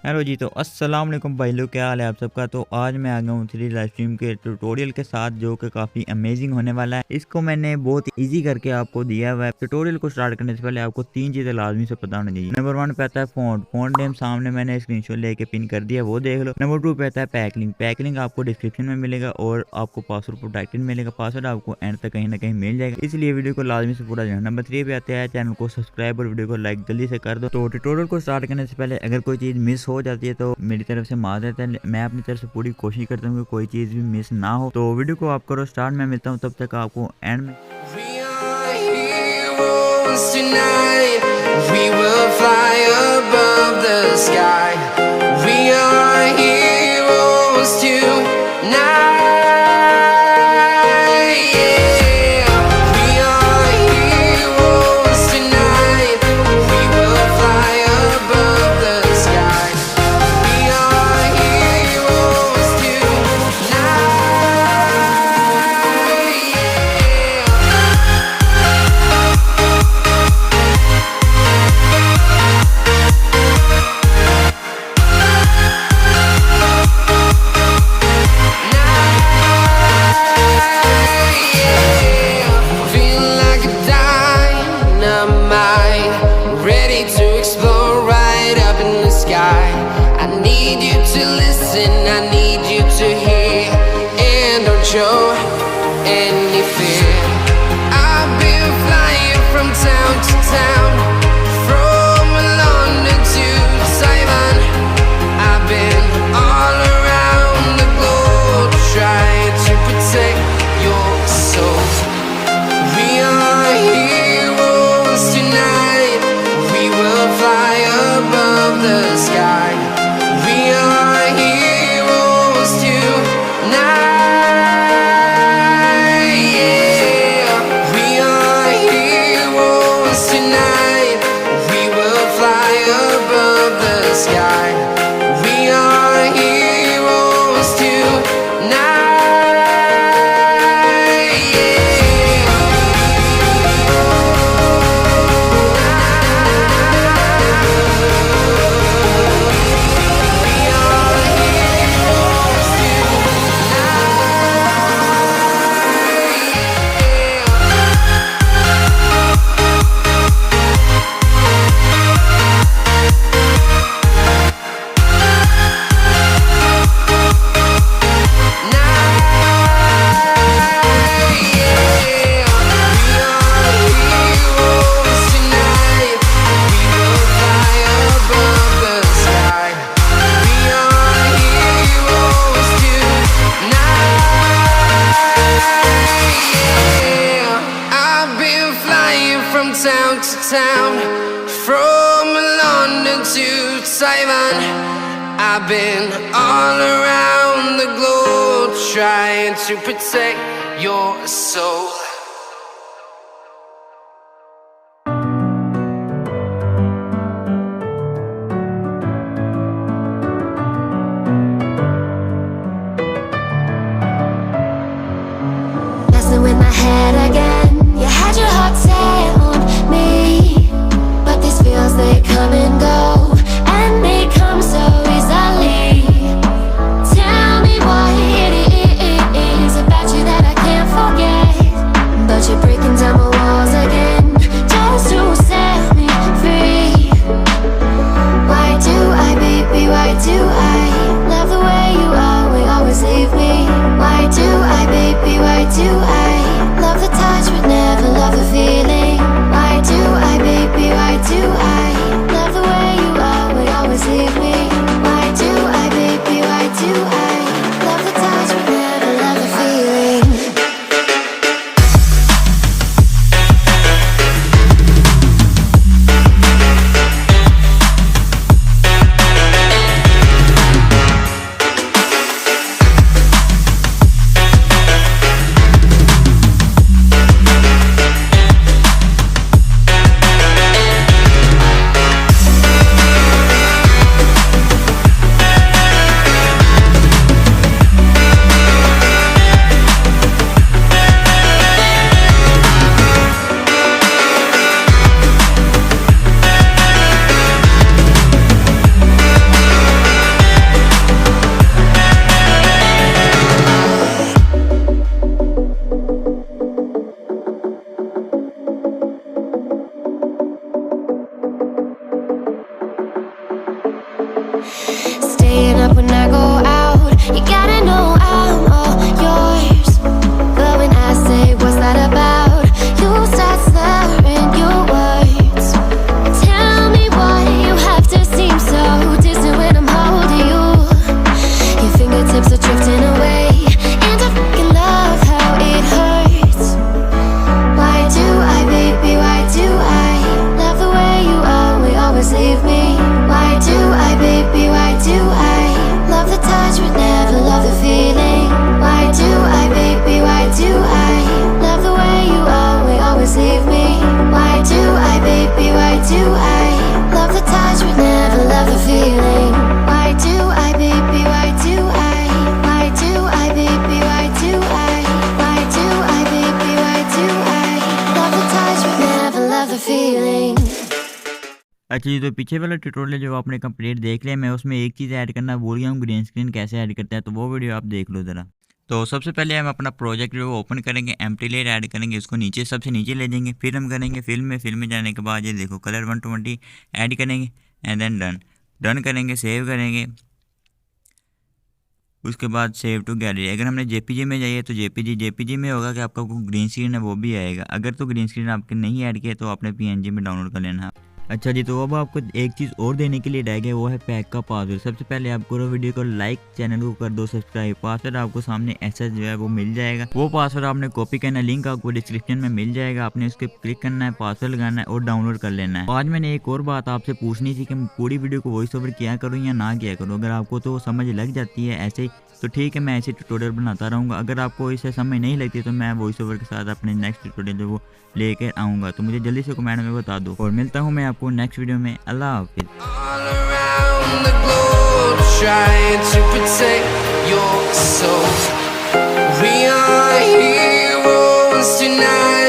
Hello जी, तो अस्सलाम वालेकुम भाई लोग, क्या हाल है आप सबका। तो आज मैं आ गया हूँ 3D लाइव स्ट्रीम के ट्यूटोरियल के साथ, जो कि काफ़ी अमेजिंग होने वाला है। इसको मैंने बहुत इजी करके आपको दिया हुआ है। ट्यूटोरियल को स्टार्ट करने से पहले आपको 3 चीज़ें लाजमी से पता होनी चाहिए। नंबर 1 पे आता है फ़ॉन्ट नेम, सामने मैंने स्क्रीनशॉट लेके पिन कर दिया, वो देख लो। नंबर 2 पे आता है पैक लिंक आपको डिस्क्रिप्शन में मिलेगा और आपको पासवर्ड प्रोटेक्टेड मिलेगा। पासवर्ड आपको एंड तक कहीं ना कहीं मिल जाएगा, इसलिए वीडियो को लाजमी से पूरा जाना। नंबर 3 पे आता है चैनल को सब्सक्राइब और वीडियो को लाइक जल्दी से कर दो। तो ट्यूटोरियल को स्टार्ट करने से पहले अगर कोई चीज़ मिस हो जाती है तो मेरी तरफ से माजरत है। मैं अपनी तरफ से पूरी कोशिश करता हूँ कि कोई चीज़ भी मिस ना हो। तो वीडियो को आप करो स्टार्ट, मैं मिलता हूँ तब तक आपको एंड में। I need you to hear and don't show any fear. I've been flying from town to town, from London to Taiwan. I've been all around the globe trying to protect your soul. We are heroes tonight. We will fly above the sky. We are heroes tonight. Yeah. We are heroes tonight. We will fly above the sky. We are heroes tonight. Town to town, from London to Taiwan. I've been all around the globe trying to protect your soul. Messing with my head again. You had your heart set on me, but these feels, they come and go, and they come so easily. Tell me what it is about you that I can't forget. Staying up when I go out, you gotta know I'm all yours. But when I say what's that about, you start slurring your words. Tell me why you have to seem so distant when I'm holding you. Your fingertips are drifting away, and I fucking love how it hurts. Why do I, baby, why do I love the way you always leave me? Why do I, baby, why do I love the touch but never love the feeling? Why do I, baby, why do I love the way you always leave me? Why do I, baby, why do I love the touch but never love the feeling? Why do I, baby, why do I? Why do I, baby, why do I? Why do I, baby, why do I love the touch but never love the feeling? अच्छा जी, तो पीछे वाला tutorial जो आपने complete देख लिया, मैं उसमें एक चीज़ ऐड करना भूल गया हूँ, ग्रीन स्क्रीन कैसे ऐड करते हैं, तो वो वीडियो आप देख लो ज़रा। तो सबसे पहले हम अपना प्रोजेक्ट जो ओपन करेंगे, एम्प्टी लेयर ऐड करेंगे, इसको नीचे सबसे नीचे ले जाएंगे। फिर हम करेंगे फिल्म में जाने के बाद ये देखो कलर 120 ऐड करेंगे एंड देन डन करेंगे, सेव करेंगे। उसके बाद सेव टू गैलरी। अगर हमने जेपीजी में जाइए तो जेपीजी में होगा कि आपका ग्रीन स्क्रीन है वो भी आएगा। अगर तो ग्रीन स्क्रीन आपके नहीं ऐड किया तो आपने पीएनजी में डाउनलोड कर लेना है। अच्छा जी, तो अब आपको एक चीज़ और देने के लिए रह गया, वो है पैक का पासवर्ड। सबसे पहले आप करो वीडियो को लाइक, चैनल को कर दो सब्सक्राइब। पासवर्ड आपको सामने ऐसा जो है वो मिल जाएगा। वो पासवर्ड आपने कॉपी करना है, लिंक आपको डिस्क्रिप्शन में मिल जाएगा। आपने उसके क्लिक करना है, पासवर्ड लगाना है और डाउनलोड कर लेना है। आज मैंने एक और बात आपसे पूछनी थी कि पूरी वीडियो को वॉइस ओवर किया करूँ या ना किया करूँ। अगर आपको तो समझ लग जाती है ऐसे ही तो ठीक है, मैं ऐसे ट्यूटोरियल बनाता रहूँगा। अगर आपको इससे समझ नहीं लगती तो मैं वॉइस ओवर के साथ अपने नेक्स्ट ट्यूटोरियल जो वो लेकर आऊँगा। तो मुझे जल्दी से कमेंट में बता दो और मिलता हूँ मैं आपको नेक्स्ट वीडियो में। अल्लाह हाफिज़। All around the globe, trying to protect your soul. We are heroes tonight.